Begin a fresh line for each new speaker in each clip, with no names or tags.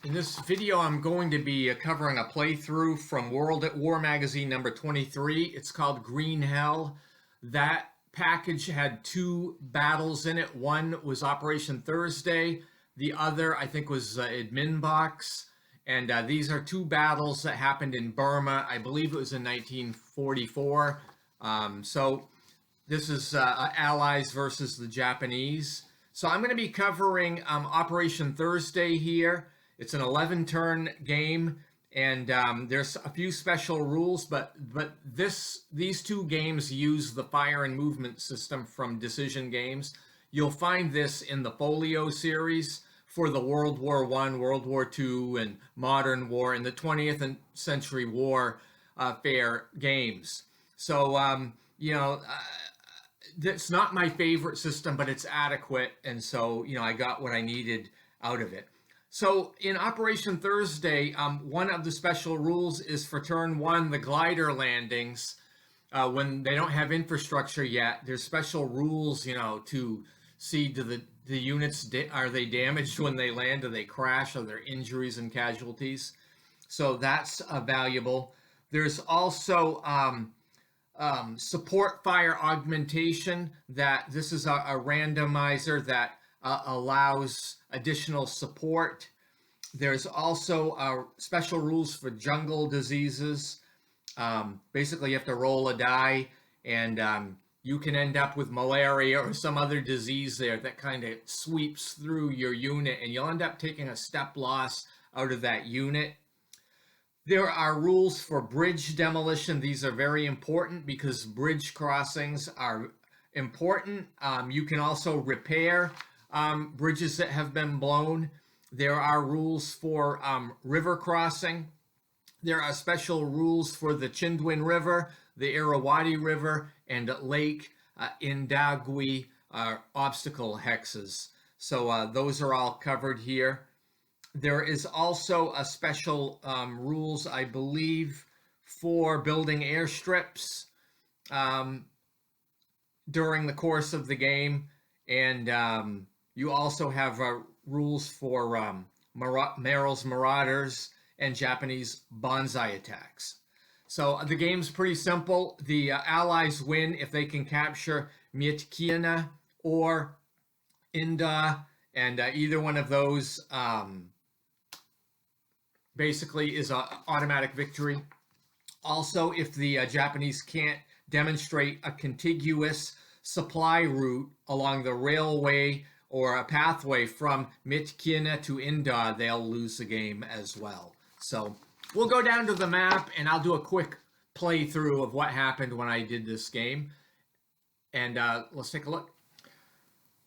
In this video, I'm going to be covering a playthrough from World at War magazine number 23. It's called Green Hell. That package had two battles in it. One was Operation Thursday. The other, I think, was Admin Box. And these are two battles that happened in Burma. I believe it was in 1944. So this is Allies versus the Japanese. So I'm going to be covering Operation Thursday here. It's an 11-turn game, and there's a few special rules, but these two games use the fire and movement system from Decision Games. You'll find this in the Folio series for the World War I, World War II, and Modern War, and the 20th Century War Fair games. So, it's not my favorite system, but it's adequate, and so, I got what I needed out of it. So in Operation Thursday, one of the special rules is for turn one, the glider landings, when they don't have infrastructure yet, there's special rules, to see do the units, are they damaged when they land? Do they crash? Are there injuries and casualties? So that's valuable. There's also support fire augmentation. That this is a randomizer that allows additional support. There's also special rules for jungle diseases. Basically, you have to roll a die, and you can end up with malaria or some other disease there that kind of sweeps through your unit, and you'll end up taking a step loss out of that unit. There are rules for bridge demolition. These are very important because bridge crossings are important. You can also repair bridges that have been blown. There are rules for river crossing. There are special rules for the Chindwin River, the Irrawaddy River, and Lake Indagui obstacle hexes. So those are all covered here. There is also a special rules, I believe, for building airstrips during the course of the game. And you also have rules for Merrill's Marauders and Japanese bonsai attacks. So the game's pretty simple. The Allies win if they can capture Myitkyina or Inda, and either one of those basically is an automatic victory. Also, if the Japanese can't demonstrate a contiguous supply route along the railway or a pathway from Myitkyina to Inda, they'll lose the game as well. So we'll go down to the map, and I'll do a quick playthrough of what happened when I did this game. And let's take a look.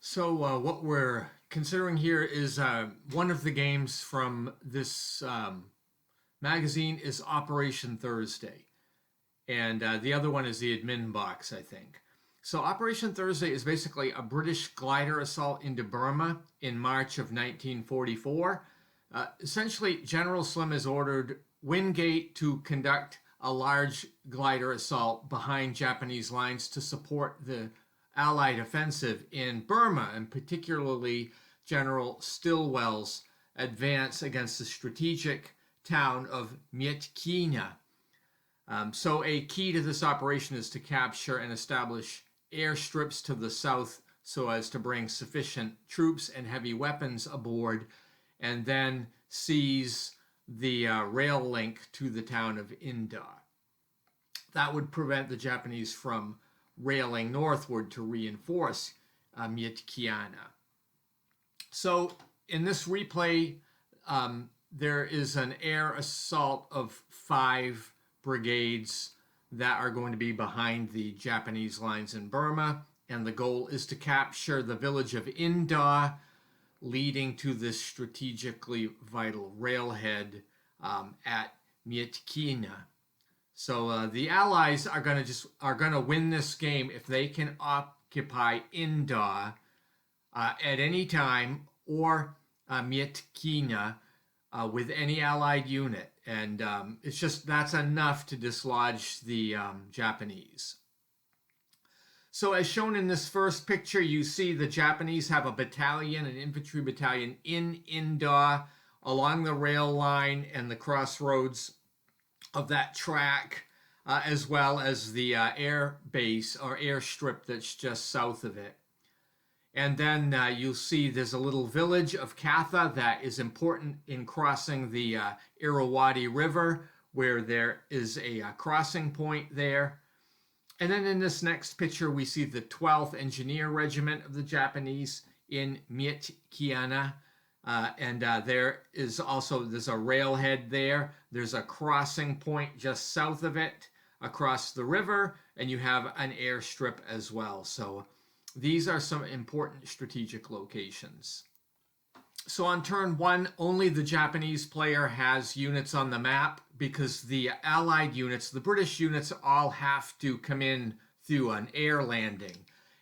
So what we're considering here is one of the games from this magazine is Operation Thursday. And the other one is the Admin Box, I think. So Operation Thursday is basically a British glider assault into Burma in March of 1944. Essentially, General Slim has ordered Wingate to conduct a large glider assault behind Japanese lines to support the Allied offensive in Burma, and particularly General Stilwell's advance against the strategic town of Myitkyina. So a key to this operation is to capture and establish airstrips to the south so as to bring sufficient troops and heavy weapons aboard, and then seize the rail link to the town of Inda. That would prevent the Japanese from railing northward to reinforce Myitkyina. So in this replay, there is an air assault of 5 brigades that are going to be behind the Japanese lines in Burma, and the goal is to capture the village of Inda, leading to this strategically vital railhead at Myitkyina. So the Allies are going to win this game if they can occupy Inda at any time, or Myitkyina with any Allied unit, and it's just that's enough to dislodge the Japanese. So as shown in this first picture, you see the Japanese have a battalion, an infantry battalion in Inda, along the rail line and the crossroads of that track, as well as the air base or airstrip that's just south of it. And then you'll see there's a little village of Katha that is important in crossing the Irrawaddy River, where there is a crossing point there. And then in this next picture, we see the 12th Engineer Regiment of the Japanese in Mietkiana. There's a railhead there. There's a crossing point just south of it across the river, and you have an airstrip as well. So these are some important strategic locations. So on turn 1, only the Japanese player has units on the map, because the Allied units, the British units, all have to come in through an air landing.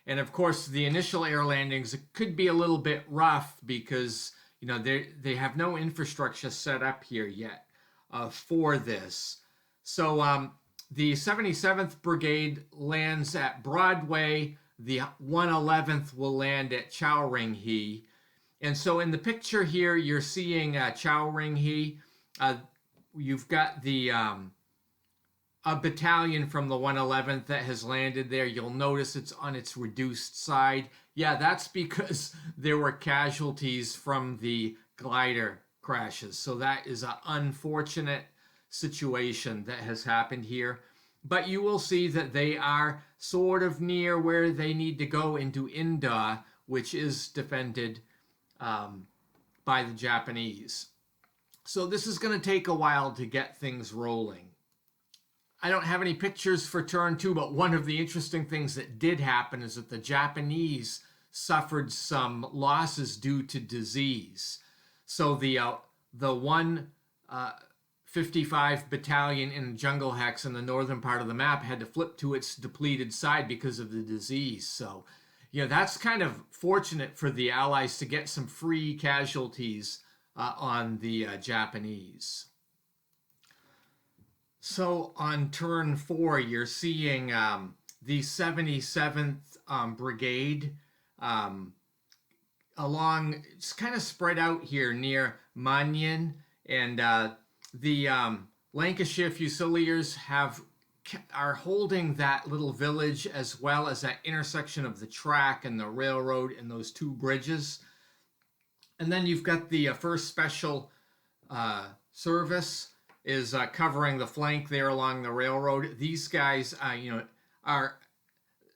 And of course, the initial air landings could be a little bit rough because they have no infrastructure set up here yet for this. So the 77th Brigade lands at Broadway. The 111th will land at Chowringhe. And so in the picture here, you're seeing Chowringhe. You've got the a battalion from the 111th that has landed there. You'll notice it's on its reduced side. Yeah, that's because there were casualties from the glider crashes. So that is an unfortunate situation that has happened here. But you will see that they are sort of near where they need to go into Inda, which is defended by the Japanese. So this is going to take a while to get things rolling. I don't have any pictures for turn 2, but one of the interesting things that did happen is that the Japanese suffered some losses due to disease. So the 155 battalion in Jungle Hex in the northern part of the map had to flip to its depleted side because of the disease. So, that's kind of fortunate for the Allies to get some free casualties on the Japanese. So on turn 4, you're seeing the 77th Brigade along, it's kind of spread out here near Mannion, and the Lancashire Fusiliers are holding that little village, as well as that intersection of the track and the railroad and those 2 bridges. And then you've got the 1st Special Service is covering the flank there along the railroad. These guys,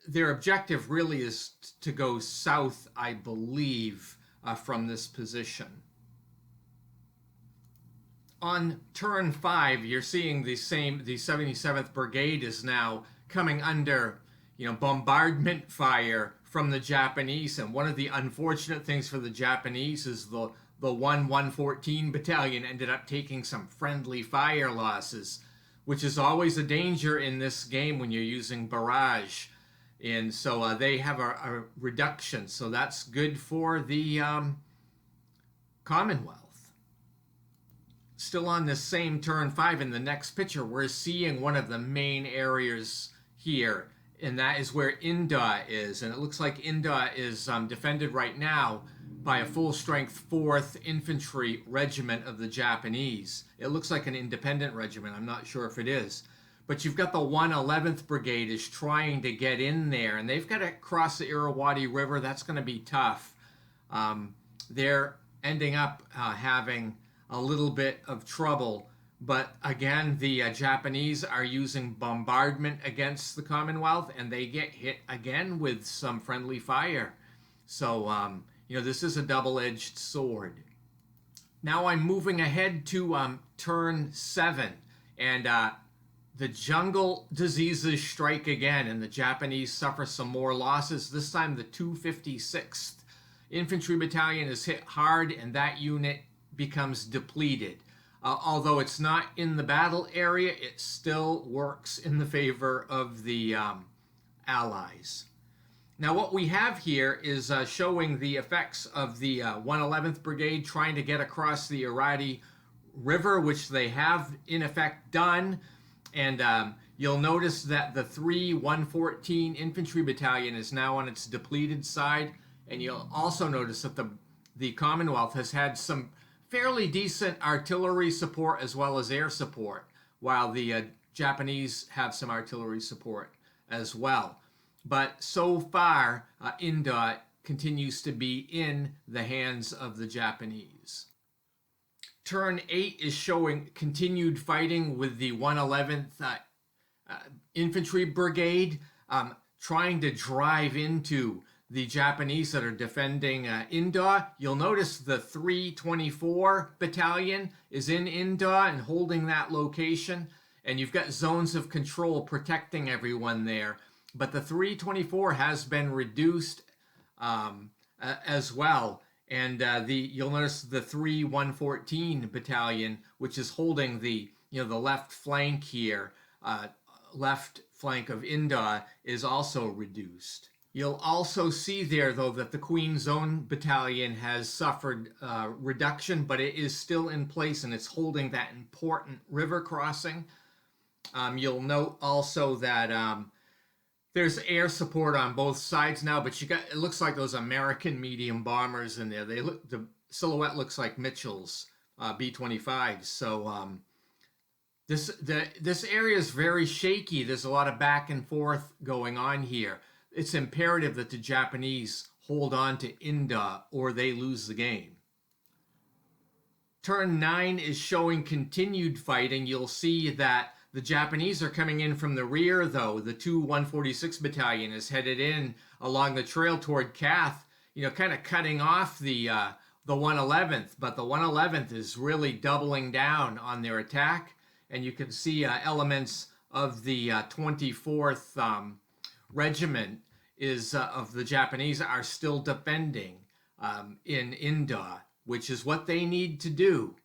their objective really is to go south, I believe, from this position. On turn 5, you're seeing the 77th Brigade is now coming under, bombardment fire from the Japanese. And one of the unfortunate things for the Japanese is the 114 Battalion ended up taking some friendly fire losses, which is always a danger in this game when you're using barrage. And so they have a reduction. So that's good for the Commonwealth. Still on this same turn 5, in the next picture, we're seeing one of the main areas here, and that is where Inda is. And it looks like Inda is defended right now by a full-strength 4th Infantry Regiment of the Japanese. It looks like an independent regiment. I'm not sure if it is. But you've got the 111th Brigade is trying to get in there, and they've got to cross the Irrawaddy River. That's going to be tough. They're ending up having a little bit of trouble. But again, the Japanese are using bombardment against the Commonwealth, and they get hit again with some friendly fire. So, this is a double-edged sword. Now I'm moving ahead to turn 7, and the jungle diseases strike again, and the Japanese suffer some more losses. This time the 256th Infantry Battalion is hit hard, and that unit becomes depleted. Although it's not in the battle area, it still works in the favor of the Allies. Now what we have here is showing the effects of the 111th Brigade trying to get across the Irrawaddy River, which they have in effect done. And you'll notice that the 114 Infantry Battalion is now on its depleted side. And you'll also notice that the Commonwealth has had some fairly decent artillery support as well as air support, while the Japanese have some artillery support as well. But so far, Inda continues to be in the hands of the Japanese. Turn 8 is showing continued fighting with the 111th Infantry Brigade, trying to drive into the Japanese that are defending Inda. You'll notice the 324 Battalion is in Inda and holding that location, and you've got zones of control protecting everyone there. But the 324 has been reduced as well. And you'll notice the 3114 Battalion, which is holding the the left flank here, left flank of Inda, is also reduced. You'll also see there, though, that the Queen's Own Battalion has suffered reduction, but it is still in place and it's holding that important river crossing. You'll note also that there's air support on both sides now, but it looks like those American medium bombers in there. The silhouette looks like Mitchell's B-25s. So this area is very shaky. There's a lot of back and forth going on here. It's imperative that the Japanese hold on to Inda or they lose the game. Turn 9 is showing continued fighting. You'll see that the Japanese are coming in from the rear, though. The 146 Battalion is headed in along the trail toward Kath, kind of cutting off the 111th. But the 111th is really doubling down on their attack. And you can see elements of the 24th Regiment of the Japanese are still defending in Inda, which is what they need to do.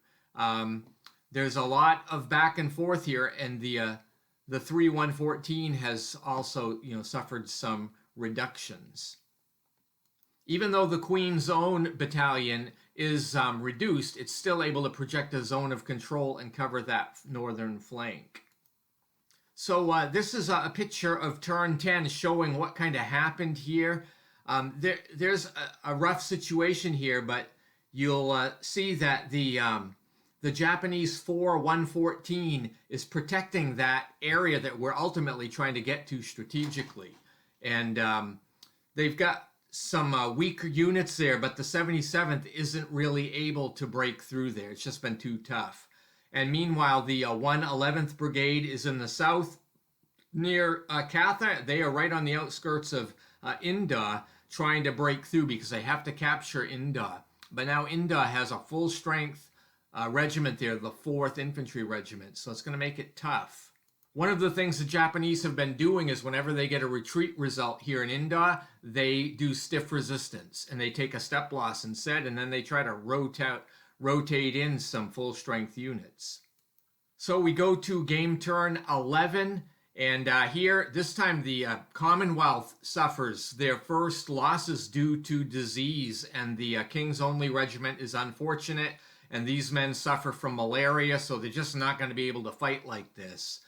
There's a lot of back and forth here, and the 3114 has also suffered some reductions. Even though the Queen's Own Battalion is reduced, it's still able to project a zone of control and cover that northern flank. So this is a picture of turn 10 showing what kind of happened here. There's a rough situation here, but you'll see that the Japanese 114 is protecting that area that we're ultimately trying to get to strategically. And they've got some weaker units there, but the 77th isn't really able to break through there. It's just been too tough. And meanwhile, the 111th Brigade is in the south near Katha. They are right on the outskirts of Inda, trying to break through because they have to capture Inda. But now Inda has a full strength regiment there, the 4th Infantry Regiment, so it's going to make it tough. One of the things the Japanese have been doing is whenever they get a retreat result here in Inda, they do stiff resistance and they take a step loss instead, and then they try to rotate in some full strength units. So we go to game turn 11, and here this time the Commonwealth suffers their first losses due to disease, and the King's Only Regiment is unfortunate, and these men suffer from malaria, so they're just not going to be able to fight like this.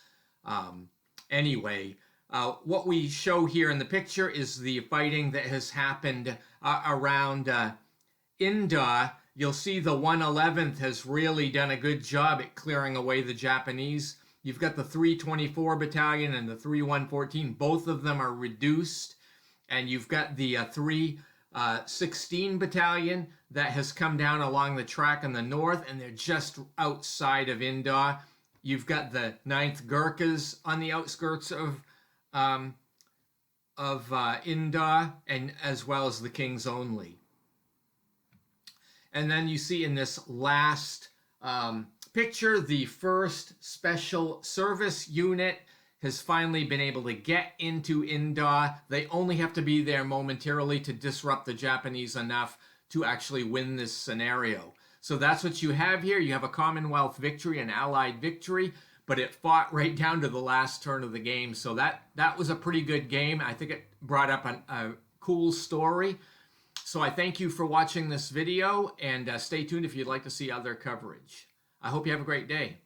Anyway, what we show here in the picture is the fighting that has happened around Inda. You'll see the 111th has really done a good job at clearing away the Japanese. You've got the 324 Battalion and the 3114. Both of them are reduced. And you've got the 316 Battalion that has come down along the track in the north, and they're just outside of Inda. You've got the 9th Gurkhas on the outskirts of Inda, and as well as the King's Only. And then you see in this last picture, the 1st Special Service Unit has finally been able to get into Inda. They only have to be there momentarily to disrupt the Japanese enough to actually win this scenario. So that's what you have here. You have a Commonwealth victory, an Allied victory, but it fought right down to the last turn of the game. So that was a pretty good game. I think it brought up a cool story. So I thank you for watching this video, and stay tuned if you'd like to see other coverage. I hope you have a great day.